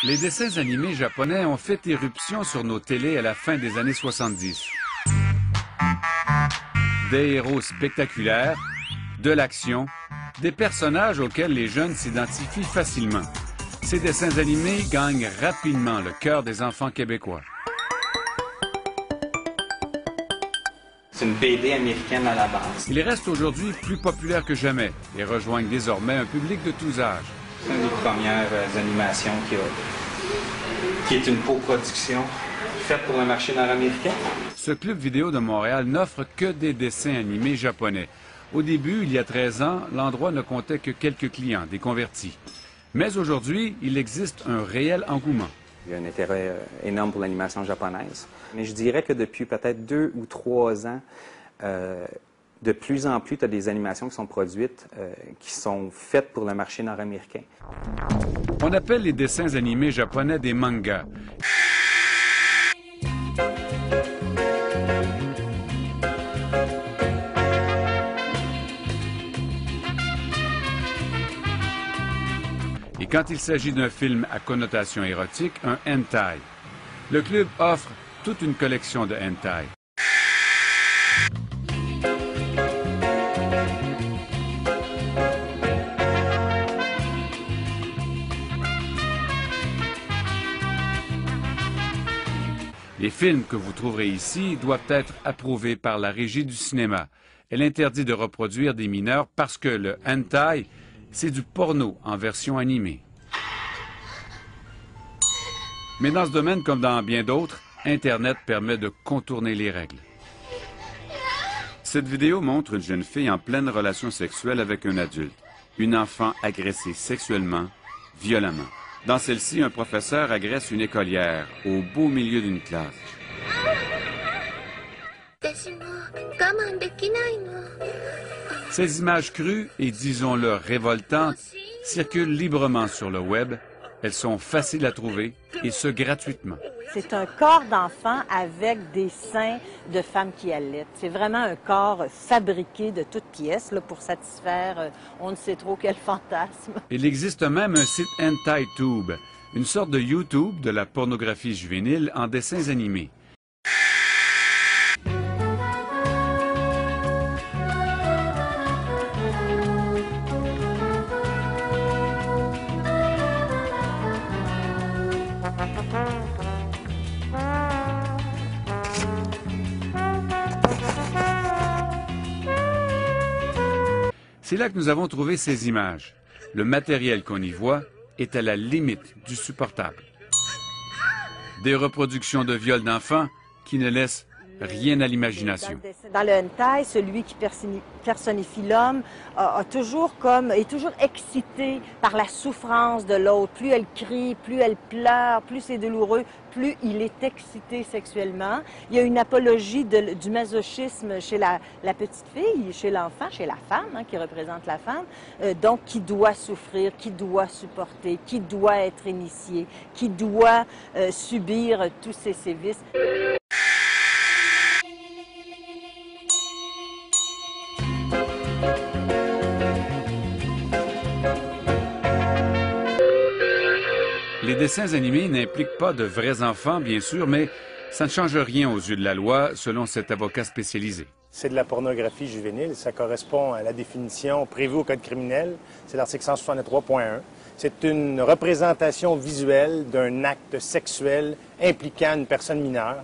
Les dessins animés japonais ont fait éruption sur nos télés à la fin des années 70. Des héros spectaculaires, de l'action, des personnages auxquels les jeunes s'identifient facilement. Ces dessins animés gagnent rapidement le cœur des enfants québécois. C'est une BD américaine à la base. Ils restent aujourd'hui plus populaires que jamais et rejoignent désormais un public de tous âges. C'est une des premières animations qui est une coproduction faite pour le marché nord-américain. Ce club vidéo de Montréal n'offre que des dessins animés japonais. Au début, il y a 13 ans, l'endroit ne comptait que quelques clients, des convertis. Mais aujourd'hui, il existe un réel engouement. Il y a un intérêt énorme pour l'animation japonaise. Mais je dirais que depuis peut-être 2 ou 3 ans, de plus en plus, tu as des animations qui sont produites, qui sont faites pour le marché nord-américain. On appelle les dessins animés japonais des mangas. Et quand il s'agit d'un film à connotation érotique, un hentai. Le club offre toute une collection de hentai. Les films que vous trouverez ici doivent être approuvés par la Régie du cinéma. Elle interdit de reproduire des mineurs parce que le hentai, c'est du porno en version animée. Mais dans ce domaine, comme dans bien d'autres, Internet permet de contourner les règles. Cette vidéo montre une jeune fille en pleine relation sexuelle avec un adulte. Une enfant agressée sexuellement, violemment. Dans celle-ci, un professeur agresse une écolière au beau milieu d'une classe. Ces images crues et, disons-le, révoltantes circulent librement sur le web. Elles sont faciles à trouver et ce gratuitement. C'est un corps d'enfant avec des seins de femmes qui allaitent. C'est vraiment un corps fabriqué de toutes pièces là, pour satisfaire on ne sait trop quel fantasme. Il existe même un site HentaiTube, une sorte de YouTube de la pornographie juvénile en dessins animés. C'est là que nous avons trouvé ces images. Le matériel qu'on y voit est à la limite du supportable. Des reproductions de viols d'enfants qui ne laissent rien à l'imagination. Dans le hentai, celui qui personnifie l'homme est toujours excité par la souffrance de l'autre. Plus elle crie, plus elle pleure, plus c'est douloureux, plus il est excité sexuellement. Il y a une apologie du masochisme chez la petite fille, chez l'enfant, chez la femme, hein, qui représente la femme, donc qui doit souffrir, qui doit supporter, qui doit être initié, qui doit subir tous ces sévices. Les dessins animés n'impliquent pas de vrais enfants, bien sûr, mais ça ne change rien aux yeux de la loi, selon cet avocat spécialisé. C'est de la pornographie juvénile. Ça correspond à la définition prévue au Code criminel. C'est l'article 163.1. C'est une représentation visuelle d'un acte sexuel impliquant une personne mineure.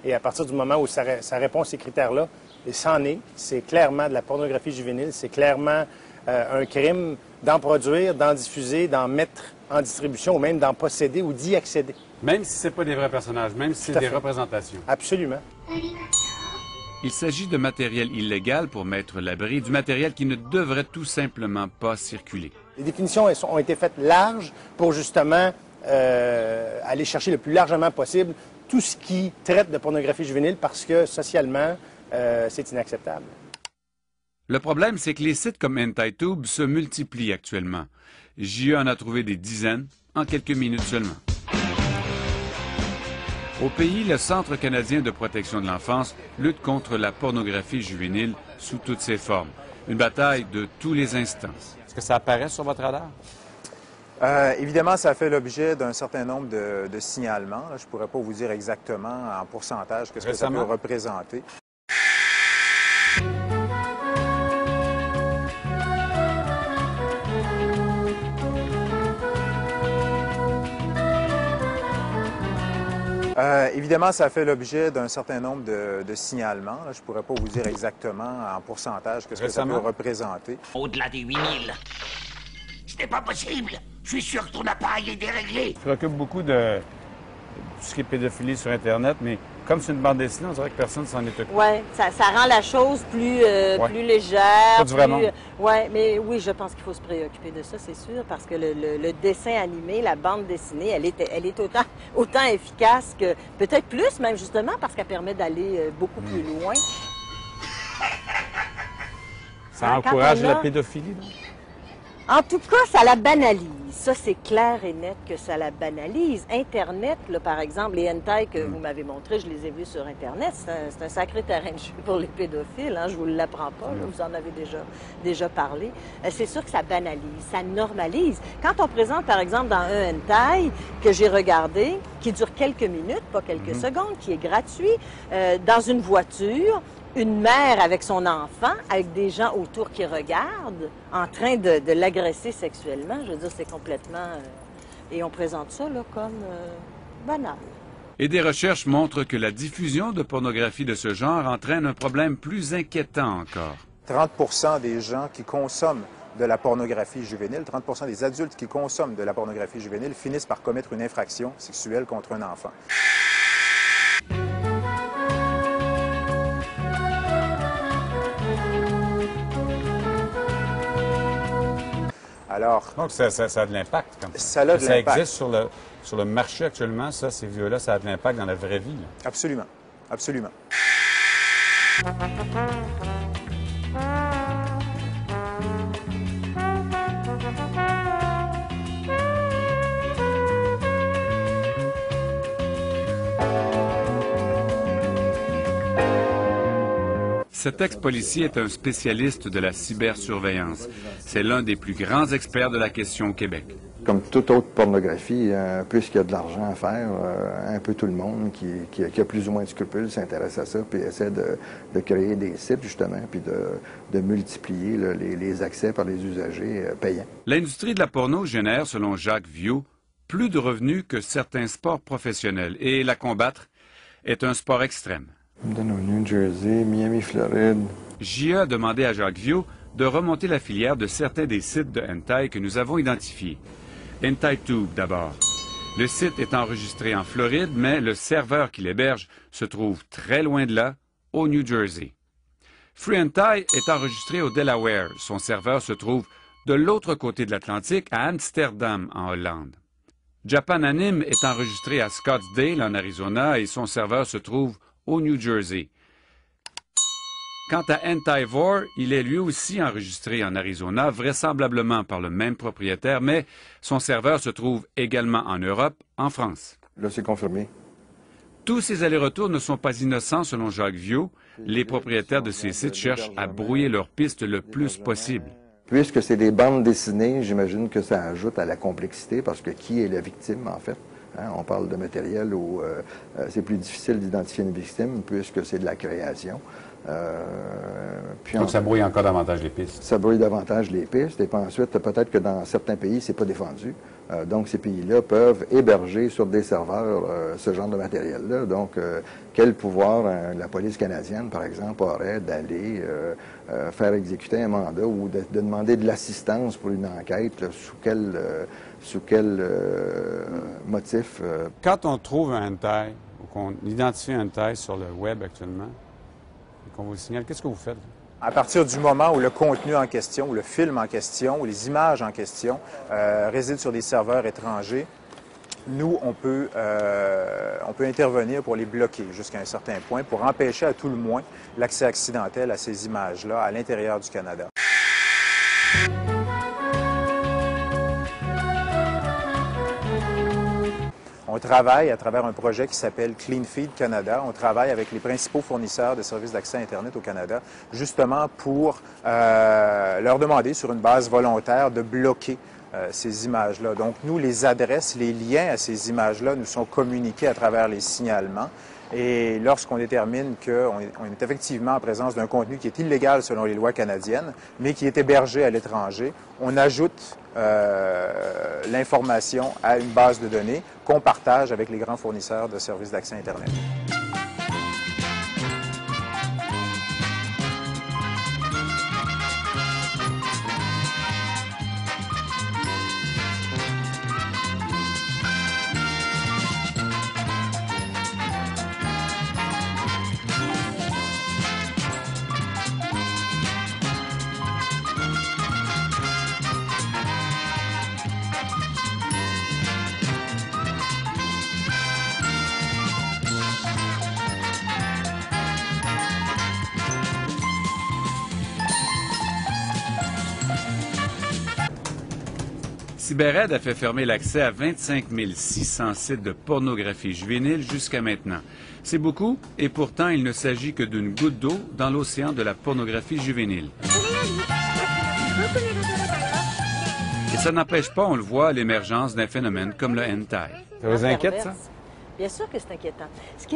Et à partir du moment où ça répond à ces critères-là, et c'en est, c'est clairement de la pornographie juvénile, c'est clairement un crime d'en produire, d'en diffuser, d'en mettre en distribution ou même d'en posséder ou d'y accéder. Même si ce n'est pas des vrais personnages, même si c'est des représentations. Absolument. Il s'agit de matériel illégal pour mettre l'abri, du matériel qui ne devrait tout simplement pas circuler. Les définitions ont été faites larges pour justement aller chercher le plus largement possible tout ce qui traite de pornographie juvénile parce que socialement, c'est inacceptable. Le problème, c'est que les sites comme HentaiTube se multiplient actuellement. JE en a trouvé des dizaines en quelques minutes seulement. Au pays, le Centre canadien de protection de l'enfance lutte contre la pornographie juvénile sous toutes ses formes. Une bataille de tous les instants. Est-ce que ça apparaît sur votre radar? Évidemment, ça fait l'objet d'un certain nombre de signalements. Là, je ne pourrais pas vous dire exactement en pourcentage qu'est-ce que ça peut représenter. Évidemment, ça fait l'objet d'un certain nombre de signalements. Là, je ne pourrais pas vous dire exactement en pourcentage qu'est-ce que ça peut représenter. Au-delà des 8000. Ce n'est pas possible. Je suis sûr que ton appareil est déréglé. Je m'occupe beaucoup de tout ce qui est pédophilie sur Internet, mais comme c'est une bande dessinée, on dirait que personne s'en est occupé. Oui, ça rend la chose plus légère. Pas du vrai monde. Ouais, mais oui, je pense qu'il faut se préoccuper de ça, c'est sûr, parce que le dessin animé, la bande dessinée, elle est autant efficace que, peut-être plus même, justement, parce qu'elle permet d'aller beaucoup plus loin. Ça encourage la pédophilie, donc? En tout cas, ça la banalise. Ça, c'est clair et net que ça la banalise. Internet, là, par exemple, les hentai que vous m'avez montrés, je les ai vus sur Internet, c'est un sacré terrain de jeu pour les pédophiles. Hein, je vous l'apprends pas, là, vous en avez déjà parlé. C'est sûr que ça banalise, ça normalise. Quand on présente, par exemple, dans un hentai que j'ai regardé, qui dure quelques minutes, pas quelques secondes, qui est gratuit, dans une voiture, une mère avec son enfant, avec des gens autour qui regardent, en train de l'agresser sexuellement, je veux dire, c'est complètement... et on présente ça là, comme banal. Et des recherches montrent que la diffusion de pornographie de ce genre entraîne un problème plus inquiétant encore. 30% des gens qui consomment de la pornographie juvénile, 30% des adultes qui consomment de la pornographie juvénile finissent par commettre une infraction sexuelle contre un enfant. Alors, donc, ça a de l'impact. Ça a de l'impact. Ça existe sur le marché actuellement, ça, ces vieux-là, ça a de l'impact dans la vraie vie. Là. Absolument. Absolument. Cet ex-policier est un spécialiste de la cybersurveillance. C'est l'un des plus grands experts de la question au Québec. Comme toute autre pornographie, puisqu'il y a de l'argent à faire, un peu tout le monde qui a plus ou moins de scrupules s'intéresse à ça, puis essaie de créer des sites, justement, puis de multiplier là, les accès par les usagers payants. L'industrie de la porno génère, selon Jacques Viault, plus de revenus que certains sports professionnels. Et la combattre est un sport extrême. Au New Jersey, Miami, Floride. JE a demandé à Jacques Viault de remonter la filière de certains des sites de hentai que nous avons identifiés. HentaiTube d'abord. Le site est enregistré en Floride, mais le serveur qui l'héberge se trouve très loin de là, au New Jersey. Free Hentai est enregistré au Delaware. Son serveur se trouve de l'autre côté de l'Atlantique, à Amsterdam, en Hollande. Japan Anime est enregistré à Scottsdale, en Arizona, et son serveur se trouve au New Jersey. Quant à Hentaivore, il est lui aussi enregistré en Arizona, vraisemblablement par le même propriétaire, mais son serveur se trouve également en Europe, en France. Là, c'est confirmé. Tous ces allers-retours ne sont pas innocents, selon Jacques Viault. Les propriétaires de ces sites cherchent à brouiller leurs pistes le plus possible. Puisque c'est des bandes dessinées, j'imagine que ça ajoute à la complexité, parce que qui est la victime, en fait? Hein, on parle de matériel où c'est plus difficile d'identifier une victime, puisque c'est de la création. Donc, ça brouille encore davantage les pistes. Ça brouille davantage les pistes. Et puis ensuite, peut-être que dans certains pays, c'est pas défendu. Donc, ces pays-là peuvent héberger sur des serveurs ce genre de matériel-là. Donc, quel pouvoir la police canadienne, par exemple, aurait d'aller faire exécuter un mandat ou de demander de l'assistance pour une enquête, là, sous quel motif? Quand on trouve un hentai, ou qu'on identifie un hentai sur le web actuellement, qu'on vous signale, qu'est-ce que vous faites? À partir du moment où le contenu en question, ou le film en question, ou les images en question résident sur des serveurs étrangers, nous, on peut intervenir pour les bloquer jusqu'à un certain point, pour empêcher à tout le moins l'accès accidentel à ces images-là à l'intérieur du Canada. On travaille à travers un projet qui s'appelle Clean Feed Canada. On travaille avec les principaux fournisseurs de services d'accès Internet au Canada, justement pour leur demander, sur une base volontaire, de bloquer ces images-là. Donc, nous, les adresses, les liens à ces images-là nous sont communiqués à travers les signalements. Et lorsqu'on détermine qu'on est effectivement en présence d'un contenu qui est illégal selon les lois canadiennes, mais qui est hébergé à l'étranger, on ajoute l'information à une base de données qu'on partage avec les grands fournisseurs de services d'accès Internet. CyberAide a fait fermer l'accès à 25 600 sites de pornographie juvénile jusqu'à maintenant. C'est beaucoup, et pourtant il ne s'agit que d'une goutte d'eau dans l'océan de la pornographie juvénile. Et ça n'empêche pas, on le voit, l'émergence d'un phénomène comme le hentai. Ça vous inquiète, ça? Bien sûr que c'est inquiétant. Ce qui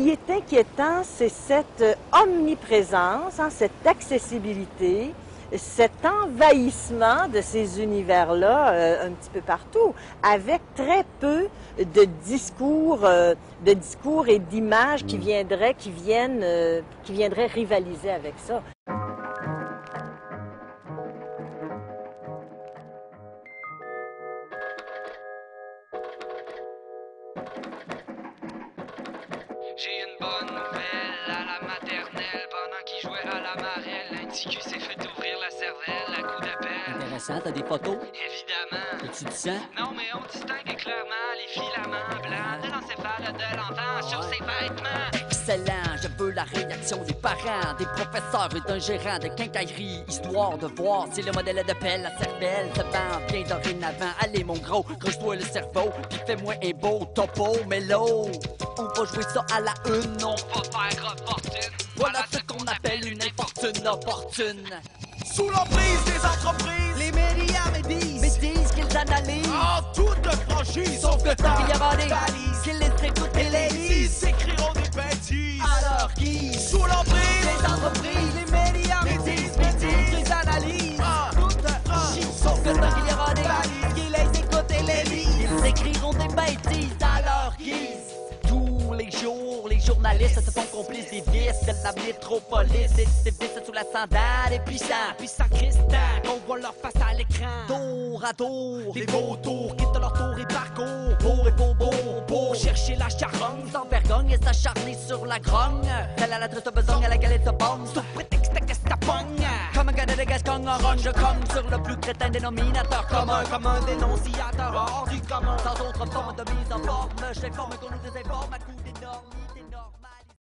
est inquiétant, c'est cette omniprésence, cette accessibilité, cet envahissement de ces univers-là un petit peu partout, avec très peu de discours et d'images qui viendraient rivaliser avec ça. J'ai une bonne nouvelle à la maternelle. Pendant qu'il jouait à la marelle, l'indicu s'est fait ouvrir la cervelle à coup d'appel. Intéressant, t'as des photos? Évidemment. Tu dis ça? Non, mais on distingue clairement les filaments blancs de l'encéphale de l'enfant sur ses vêtements. Excellent, je veux la réaction des parents, des professeurs et d'un gérant de quincaillerie, histoire de voir si le modèle de pelle, la cervelle, se vend bien dorénavant. Allez mon gros, creuse-toi le cerveau, puis fais-moi un beau topo mélo. On va jouer ça à la une, on va faire fortune. Voilà ce qu'on appelle une infortune opportune. Sous l'emprise des entreprises, les médias me disent qu'ils analysent en toute franchise, sauf le temps qu'il y aura des balises, qu'ils les écoutent et les lisent, s'écriront des bêtises à leur guise. Sous l'emprise des entreprises, les médias me disent qu'ils analysent en toute franchise, sauf le temps qu'il y aura des balises, qu'ils les écoutent et les lisent, ils écriront des bêtises à leur guise. Tous les jours, les journalistes se font complices des vices de la métropolis. Des vices sous la sandale et puissant Christin, qu'on voit leur face à l'écran. Tour à tour, les vautours quittent leur tour et parcours. Pour et pour chercher la charogne, sans vergogne et s'acharner sur la grogne. Telle à la triste besogne à la galette de bombe, sous prétexte que c'est pogne. Comme un gars de Gascogne orange, comme sur le plus crétin dénominateur commun. Comme un dénonciateur hors du commun, sans autre forme de mise en forme. Je forme qu'on nous désinforme.